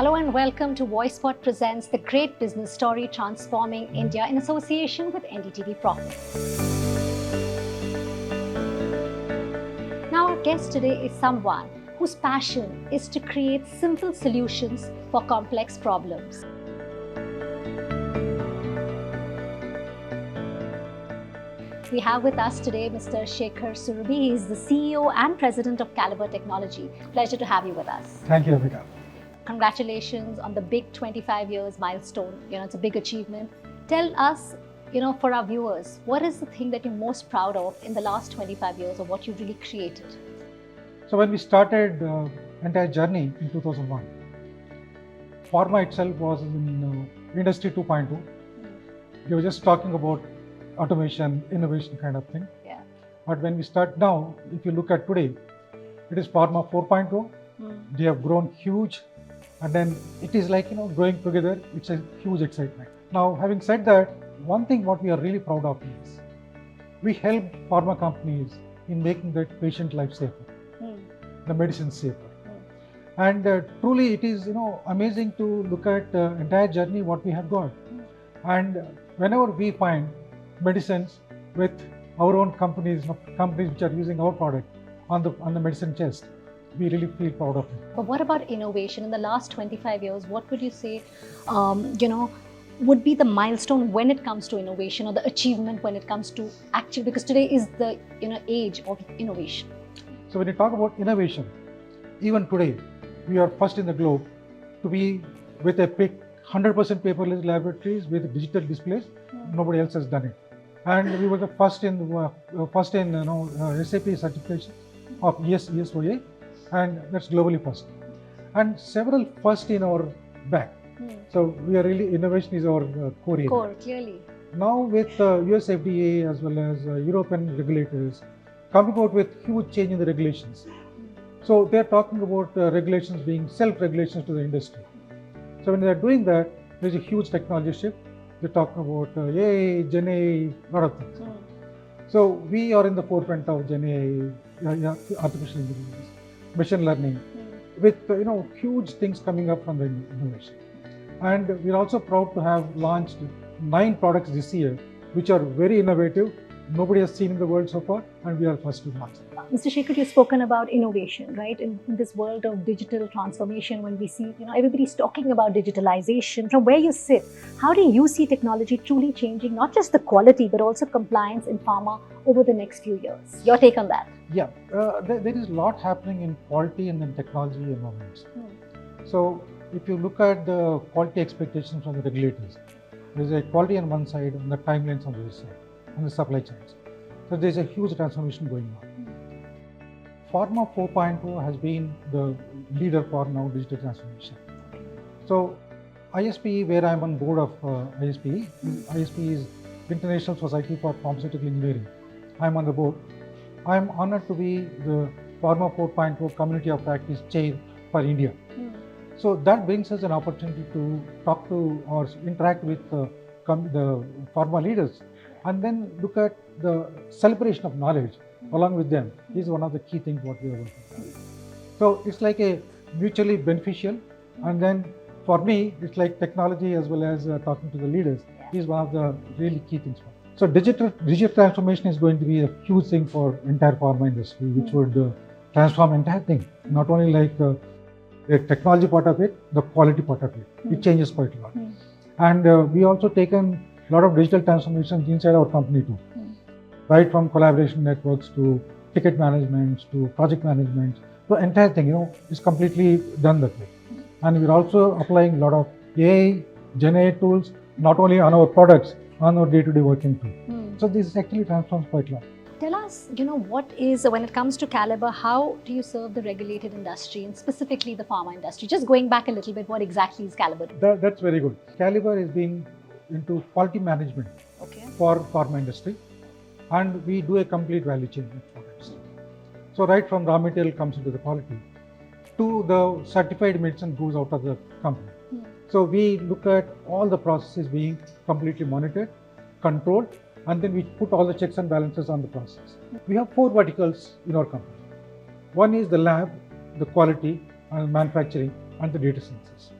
Hello and welcome to VoiceWhat presents the great business story transforming India in association with NDTV Profit. Now our guest today is someone whose passion is to create simple solutions for complex problems. We have with us today Mr. Shekhar Surabhi. He is the CEO and President of Caliber Technology. Pleasure to have you with us. Thank you, Avika. Congratulations on the big 25 years milestone. It's a big achievement. Tell us, for our viewers, what is the thing that you're most proud of in the last 25 years or what you really created? So when we started the entire journey in 2001, pharma itself was in industry 2.2. We were just talking about automation, innovation kind of thing. Yeah. But when we start now, if you look at today, it is pharma 4.0. They have grown huge. And then it is like, growing together, it's a huge excitement. Now, having said that, one thing what we are really proud of is we help pharma companies in making that patient life safer, the medicine safer. And truly it is, amazing to look at the entire journey what we have got. And whenever we find medicines with our own companies which are using our product on the medicine chest, we really feel proud of it. But what about innovation? In the last 25 years, what would you say, would be the milestone when it comes to innovation or the achievement when it comes to actually, because today is the age of innovation. So when you talk about innovation, even today, we are first in the globe to be with a 100% paperless laboratories with digital displays. Nobody else has done it. And we were the first in SAP certification of ESOA. And that's globally first. And several first in our back. So we are really, innovation is our core area. Core, clearly. Now with US FDA as well as European regulators coming out with huge change in the regulations. So they're talking about regulations being self-regulations to the industry. So when they're doing that, there's a huge technology shift. They're talking about AI, Gen AI, a lot of things. So we are in the forefront of Gen AI, artificial intelligence, machine learning, with huge things coming up from the innovation. And we're also proud to have launched 9 products this year, which are very innovative. Nobody has seen in the world so far, and we are first to launch. Mr. Shekhar, you've spoken about innovation, right? In this world of digital transformation, when we see, everybody's talking about digitalization. From where you sit, how do you see technology truly changing, not just the quality, but also compliance in pharma over the next few years? Your take on that? Yeah, there is a lot happening in quality and in technology environments. So if you look at the quality expectations from the regulators, there's a quality on one side and the timelines on the other side, and the supply chains. So there's a huge transformation going on. Pharma 4.0 has been the leader for now digital transformation. So ISPE, where I'm on board of ISPE is International Society for Pharmaceutical Engineering. I'm on the board. I'm honored to be the Pharma 4.0 Community of Practice Chair for India. So that brings us an opportunity to talk to or interact with the pharma leaders and then look at the celebration of knowledge along with them is one of the key things what we are working on. So it's like a mutually beneficial, and then for me, it's like technology as well as talking to the leaders is one of the really key things for me. So digital transformation is going to be a huge thing for entire pharma industry, which would transform entire thing. Not only like the technology part of it, the quality part of it. It changes quite a lot. And we also taken a lot of digital transformations inside our company too. Right from collaboration networks to ticket management to project management. The entire thing, is completely done that way. And we're also applying a lot of AI, Gen AI tools, not only on our products, on our day-to-day working too. So this actually transforms quite a lot. Tell us, what is, when it comes to Caliber, how do you serve the regulated industry and specifically the pharma industry? Just going back a little bit, what exactly is Caliber doing? That's very good. Caliber is being into quality management for pharma industry, and we do a complete value chain with products. So right from raw material comes into the quality to the certified medicine goes out of the company. So we look at all the processes being completely monitored, controlled, and then we put all the checks and balances on the process. We have 4 verticals in our company. One is the lab, the quality and manufacturing, and the data sciences.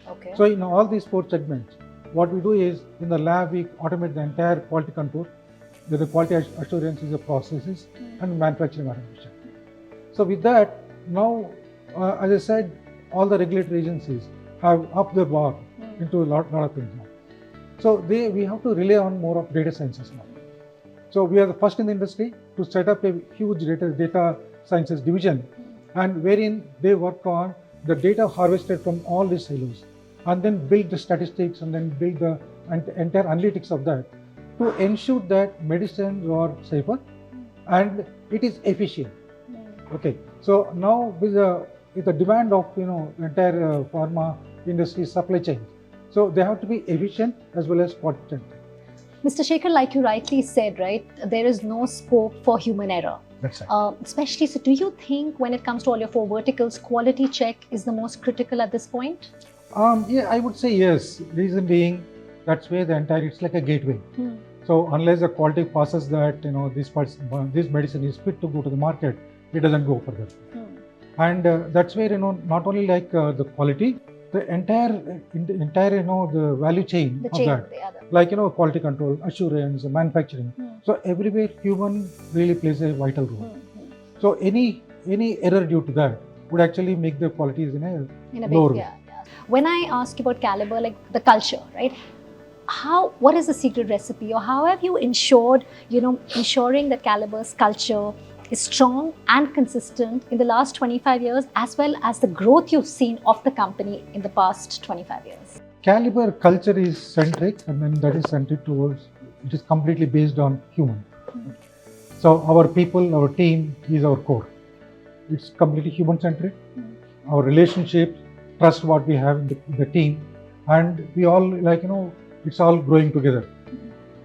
Okay. So in all these 4 segments, what we do is in the lab we automate the entire quality control, where the quality assurance is the processes and manufacturing automation. So with that, now as I said, all the regulatory agencies have upped their bar into a lot of things now. So we have to rely on more of data sciences now. So we are the first in the industry to set up a huge data sciences division, and wherein they work on the data harvested from all these silos, and then build the statistics and then build the entire analytics of that to ensure that medicines are safer and it is efficient. Okay, so now with the demand of entire pharma industry supply chain, so they have to be efficient as well as quality. Mr. Shekhar, like you rightly said, right, there is no scope for human error. That's right. Especially, so do you think when it comes to all your 4 verticals, quality check is the most critical at this point? Yeah, I would say yes. Reason being, that's where the entire, it's like a gateway. So unless the quality passes that, this medicine is fit to go to the market, it doesn't go further. And that's where, not only like the quality, the entire the value chain of that, like quality control, assurance, manufacturing. So everywhere human really plays a vital role. So any error due to that would actually make the qualities in a lower way. When I ask about Caliber, like the culture, right? What is the secret recipe, or how have you ensuring that Caliber's culture is strong and consistent in the last 25 years, as well as the growth you've seen of the company in the past 25 years? Caliber culture is centric, and then that is centric towards, it is completely based on human. So our people, our team is our core. It's completely human centric. Our relationships, trust what we have in the team, and we all it's all growing together.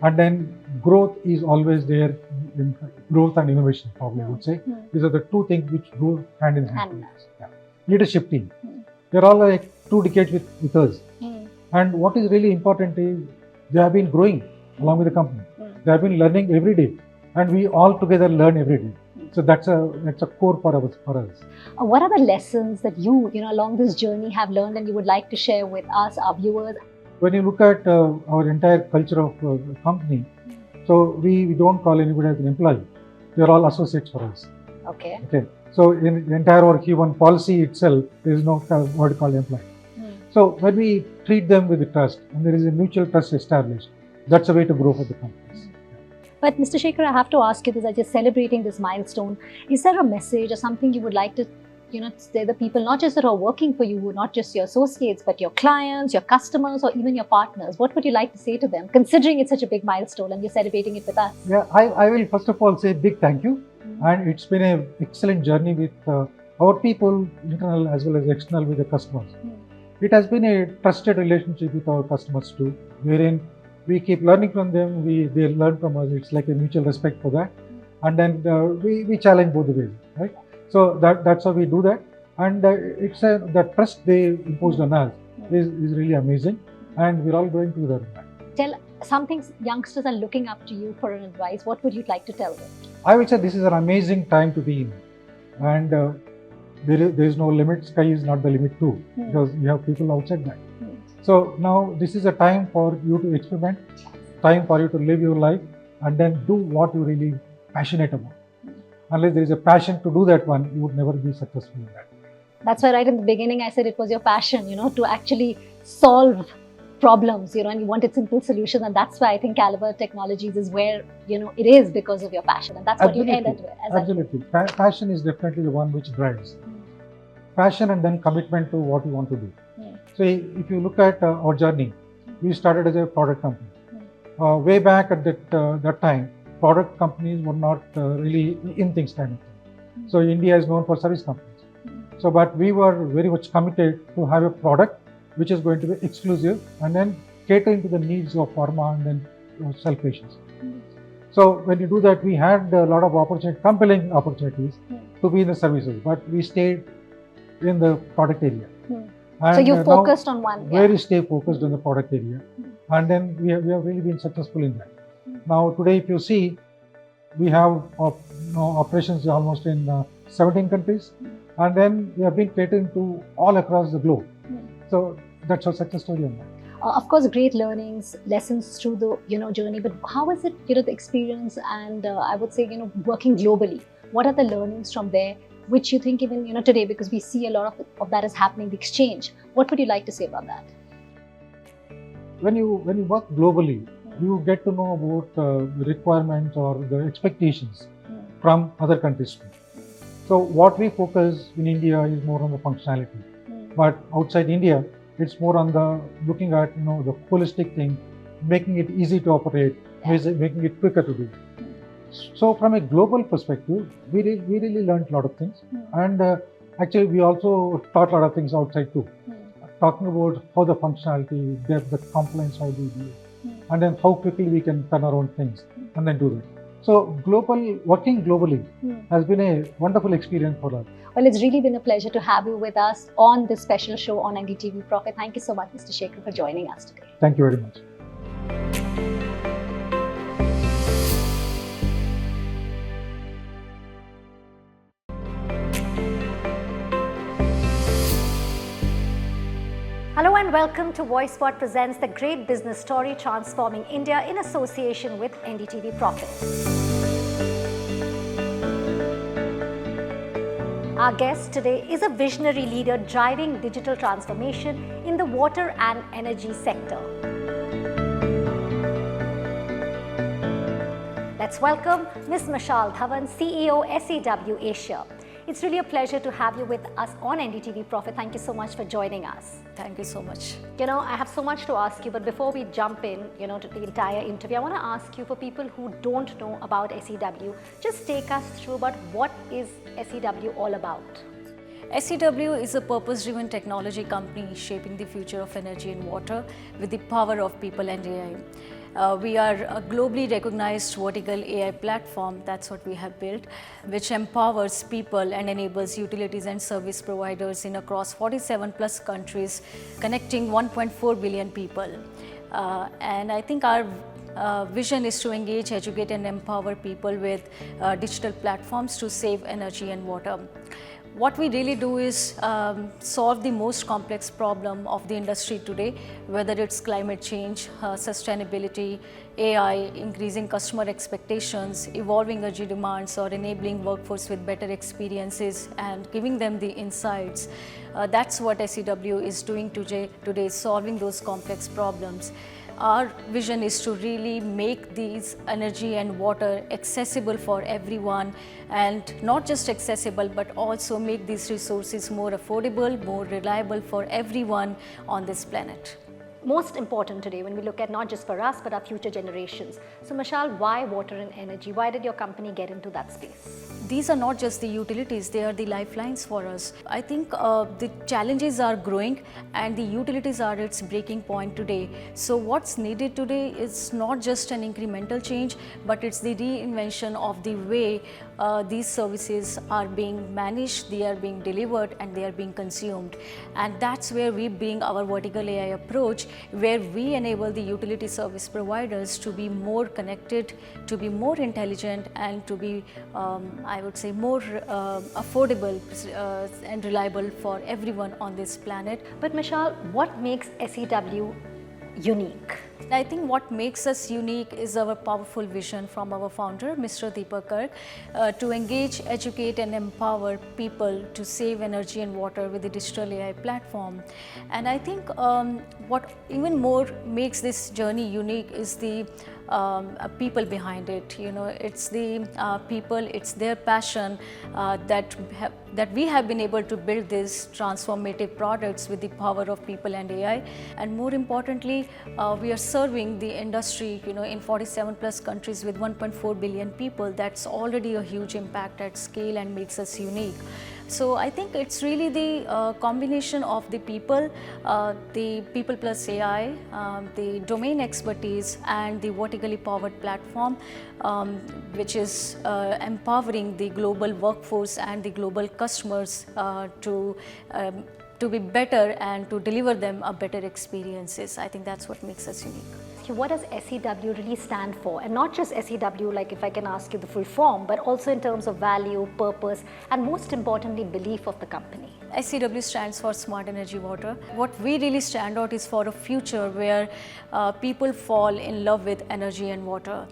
And then growth is always there. Growth and innovation, probably I would say. These are the 2 things which go hand in hand. Yeah. Leadership team. They're all like 2 decades with us. And what is really important is they have been growing along with the company. They have been learning every day, and we all together learn every day. So that's a core for us. What are the lessons that you along this journey have learned and you would like to share with us, our viewers? When you look at our entire culture of the company, so we don't call anybody as an employee. They're all associates for us. Okay. So in the entire our human policy itself, there is no word called employee. So when we treat them with the trust, and there is a mutual trust established, that's a way to grow for the companies. But Mr. Shekhar, I have to ask you this, as you're celebrating this milestone, is there a message or something you would like to say the people, not just that are working for you, not just your associates, but your clients, your customers, or even your partners? What would you like to say to them, considering it's such a big milestone and you're celebrating it with us? Yeah, I will first of all say big thank you. And it's been an excellent journey with our people, internal as well as external, with the customers. It has been a trusted relationship with our customers too, wherein we keep learning from them, they learn from us. It's like a mutual respect for that. And then we challenge both the ways, right? So that's how we do that. And it's the trust they imposed on us is really amazing. And we're all going through that. Tell something youngsters are looking up to you for an advice. What would you like to tell them? I would say this is an amazing time to be in. And there is no limit. Sky is not the limit too, because you have people outside that. So now this is a time for you to experiment, time for you to live your life, and then do what you're really passionate about. Unless there is a passion to do that one, you would never be successful in that. That's why right in the beginning I said it was your passion, to actually solve problems, and you wanted simple solutions, and that's why I think Caliber Technologies is where, it is because of your passion, and that's what you ended with. Absolutely. Passion is definitely the one which drives. Passion and then commitment to what you want to do. So if you look at our journey, we started as a product company. Way back at that time, product companies were not really in things kind of thing. So India is known for service companies. So, but we were very much committed to have a product which is going to be exclusive and then catering to the needs of pharma and then sell patients. So when you do that, we had a lot of compelling opportunities to be in the services, but we stayed in the product area. And so you focused on one. Very stay focused on the product area, and then we have really been successful in that. Now today, if you see, we have operations almost in 17 countries, and then we have been catering to all across the globe. So that's our success story on that. Of course, great learnings, lessons through the journey. But how is it the experience and I would say working globally? What are the learnings from there, which you think even today, because we see a lot of that is happening, the exchange. What would you like to say about that? When you work globally, you get to know about the requirements or the expectations from other countries too. So what we focus in India is more on the functionality, but outside India, it's more on the looking at the holistic thing, making it easy to operate, making it quicker to do. So from a global perspective, we really learned a lot of things, and actually we also taught a lot of things outside too. Talking about how the functionality, the compliance, how we do it, and then how quickly we can turn around things and then do that. So working globally has been a wonderful experience for us. Well, it's really been a pleasure to have you with us on this special show on NDTV Profit. Thank you so much, Mr. Shekhar, for joining us today. Thank you very much. Hello and welcome to VoiceWhat presents the great business story transforming India in association with NDTV Profit. Our guest today is a visionary leader driving digital transformation in the water and energy sector. Let's welcome Ms. Mashal Dhawan, CEO, SEW Asia. It's really a pleasure to have you with us on NDTV Profit. Thank you so much for joining us. Thank you so much. I have so much to ask you, but before we jump in, to the entire interview, I want to ask you, for people who don't know about SEW, just take us through about what is SEW all about. SEW is a purpose-driven technology company shaping the future of energy and water with the power of people and AI. We are a globally recognized vertical AI platform, that's what we have built, which empowers people and enables utilities and service providers in across 47 plus countries, connecting 1.4 billion people. And I think our vision is to engage, educate and empower people with digital platforms to save energy and water. What we really do is solve the most complex problem of the industry today, whether it's climate change, sustainability, AI, increasing customer expectations, evolving energy demands, or enabling workforce with better experiences and giving them the insights. That's what SEW is doing today, solving those complex problems. Our vision is to really make these energy and water accessible for everyone, and not just accessible, but also make these resources more affordable, more reliable for everyone on this planet. Most important today when we look at not just for us, but our future generations. So Mashal, why water and energy? Why did your company get into that space? These are not just the utilities, they are the lifelines for us. I think the challenges are growing and the utilities are its breaking point today. So what's needed today is not just an incremental change, but it's the reinvention of the way these services are being managed, they are being delivered and they are being consumed. And that's where we bring our vertical AI approach, where we enable the utility service providers to be more connected, to be more intelligent and to be, I would say, more affordable and reliable for everyone on this planet. But Mashal, what makes SEW unique? I think what makes us unique is our powerful vision from our founder, Mr. Deepak Garg, to engage, educate and empower people to save energy and water with the digital AI platform. And I think what even more makes this journey unique is the people behind it. It's the people, it's their passion that we have been able to build these transformative products with the power of people and AI. And more importantly, we are serving the industry, in 47 plus countries with 1.4 billion people. That's already a huge impact at scale and makes us unique. So I think it's really the combination of the people plus AI, the domain expertise and the vertically powered platform, which is empowering the global workforce and the global customers to be better and to deliver them a better experiences. I think that's what makes us unique. ask you, what does SEW really stand for? And not just SEW, like if I can ask you the full form, but also in terms of value, purpose, and most importantly, belief of the company. SEW stands for Smart Energy Water. What we really stand out is for a future where people fall in love with energy and water.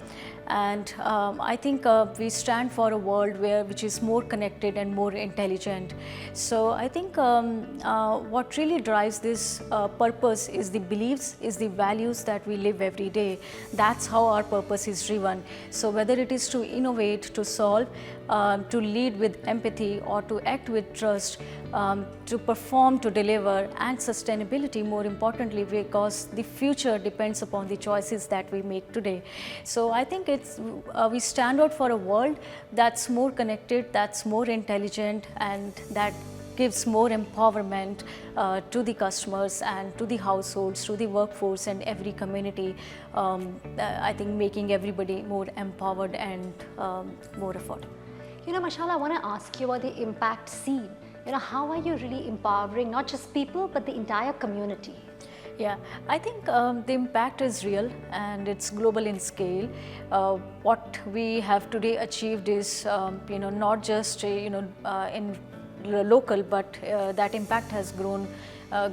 And I think we stand for a world which is more connected and more intelligent. So I think what really drives this purpose is the beliefs, is the values that we live every day. That's how our purpose is driven. So whether it is to innovate, to solve, to lead with empathy, or to act with trust, to perform, to deliver, and sustainability, more importantly, because the future depends upon the choices that we make today. So I think we stand out for a world that's more connected, that's more intelligent, and that gives more empowerment to the customers and to the households, to the workforce and every community. I think making everybody more empowered and more affordable. You know, Mashallah, I want to ask you about the impact seen. You know, how are you really empowering not just people, but the entire community? Yeah, I think the impact is real and it's global in scale. What we have today achieved is, not just, in local, but that impact has grown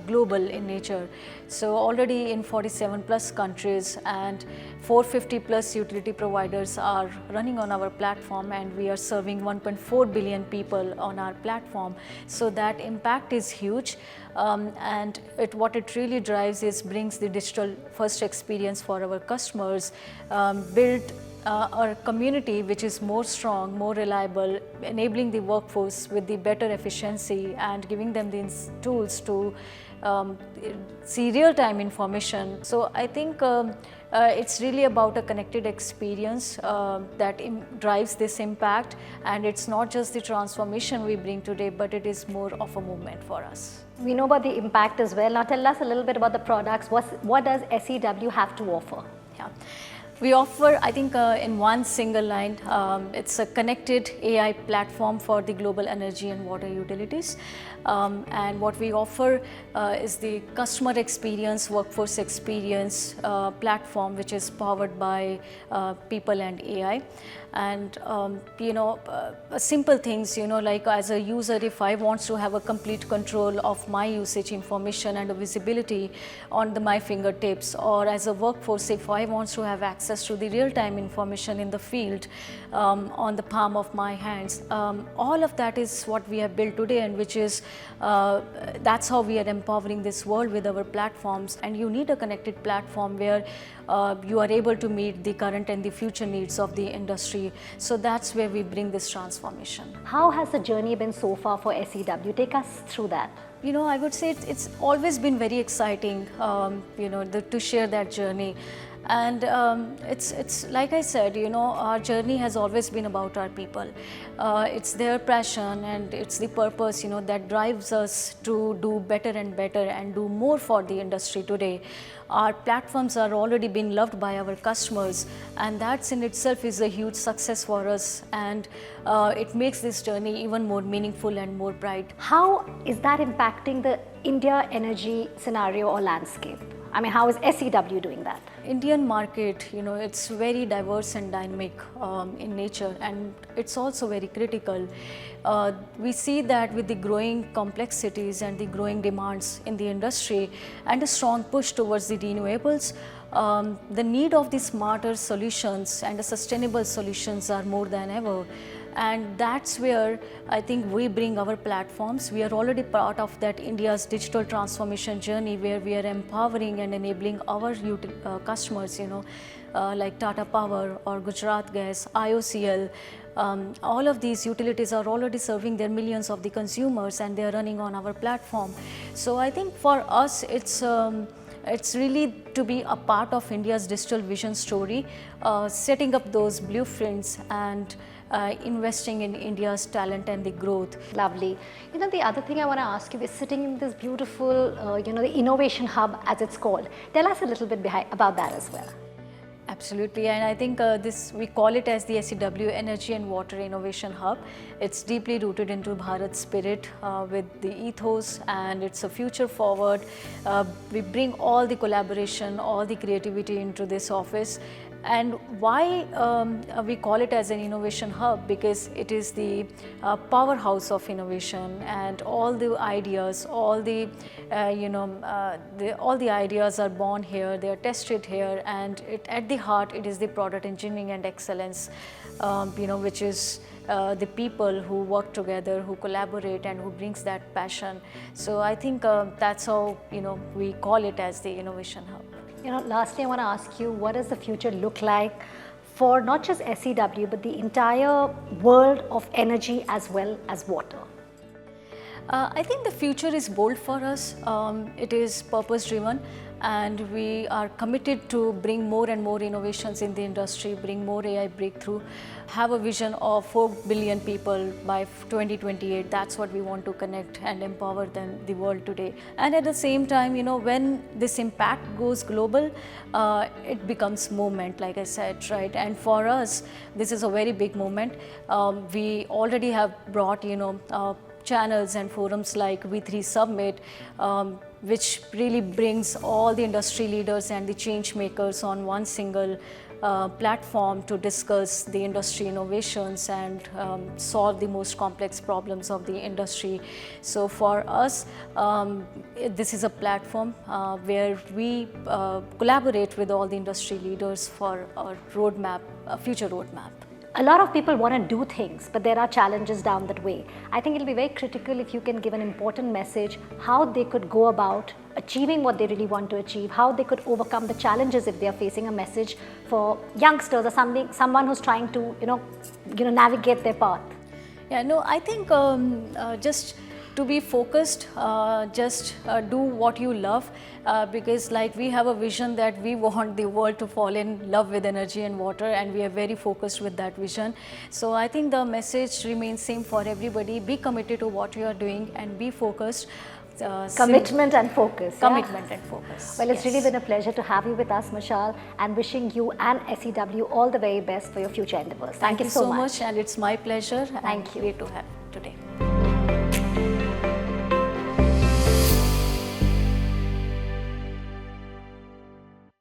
global in nature. So already in 47 plus countries and 450 plus utility providers are running on our platform, and we are serving 1.4 billion people on our platform. So that impact is huge, and what it really drives is brings the digital first experience for our customers, build our community which is more strong, more reliable, enabling the workforce with the better efficiency and giving them the tools to see real-time information. So I think it's really about a connected experience that drives this impact, and it's not just the transformation we bring today, but it is more of a movement for us. We know about the impact as well. Now tell us a little bit about the products. What does SEW have to offer? Yeah. We offer, I think, in one single line, it's a connected AI platform for the global energy and water utilities. And what we offer is the customer experience, workforce experience platform, which is powered by people and AI. And simple things, like as a user, if I want to have a complete control of my usage information and a visibility on my fingertips, or as a workforce, if I want to have access to the real-time information in the field on the palm of my hands, all of that is what we have built today, and which is that's how we are empowering this world with our platforms. And you need a connected platform where you are able to meet the current and the future needs of the industry. So that's where we bring this transformation. How has the journey been so far for SEW? Take us through that. I would say it's always been very exciting, to share that journey. And it's like I said, our journey has always been about our people. It's their passion and it's the purpose, that drives us to do better and better and do more for the industry today. Our platforms are already being loved by our customers, and that's in itself is a huge success for us, and it makes this journey even more meaningful and more bright. How is that impacting the India energy scenario or landscape? I mean, how is SEW doing that? Indian market, it's very diverse and dynamic in nature, and it's also very critical. We see that with the growing complexities and the growing demands in the industry and a strong push towards the renewables, the need of the smarter solutions and the sustainable solutions are more than ever. And that's where I think we bring our platforms. We are already part of that India's digital transformation journey, where we are empowering and enabling our customers, like Tata Power or Gujarat Gas, IOCL. All of these utilities are already serving their millions of the consumers, and they are running on our platform. So I think for us, it's really to be a part of India's digital vision story, setting up those blueprints and investing in India's talent and the growth. Lovely. The other thing I want to ask you is sitting in this beautiful, the innovation hub as it's called. Tell us a little bit about that as well. Absolutely, and I think we call it as the SEW Energy and Water Innovation Hub. It's deeply rooted into Bharat's spirit with the ethos, and it's a future forward. We bring all the collaboration, all the creativity into this office. And why we call it as an innovation hub? Because it is the powerhouse of innovation, and all the ideas, all the all the ideas are born here, they are tested here, and at the heart it is the product engineering and excellence, which is the people who work together, who collaborate, and who brings that passion. So I think that's how we call it as the innovation hub. Lastly, I want to ask you, what does the future look like for not just SEW, but the entire world of energy as well as water? I think the future is bold for us. It is purpose driven, and we are committed to bring more and more innovations in the industry, bring more AI breakthrough, have a vision of 4 billion people by 2028. That's what we want to connect and empower the world today. And at the same time, when this impact goes global, it becomes movement, like I said, right? And for us, this is a very big moment. We already have brought, channels and forums like V3 Summit, which really brings all the industry leaders and the change makers on one single platform to discuss the industry innovations and solve the most complex problems of the industry. So for us, this is a platform where we collaborate with all the industry leaders for a roadmap, a future roadmap. A lot of people want to do things, but there are challenges down that way. I think it'll be very critical if you can give an important message, how they could go about achieving what they really want to achieve, how they could overcome the challenges if they are facing a message for youngsters or someone who's trying to, navigate their path. Yeah, no, I think just to be focused, do what you love, because like we have a vision that we want the world to fall in love with energy and water, and we are very focused with that vision. So I think the message remains same for everybody. Be committed to what you are doing and be focused. Commitment and focus. Commitment and focus. Well, it's really been a pleasure to have you with us, Mashal, and wishing you and SEW all the very best for your future endeavors. Thank you so much, and it's my pleasure. Thank you. Great to have you today.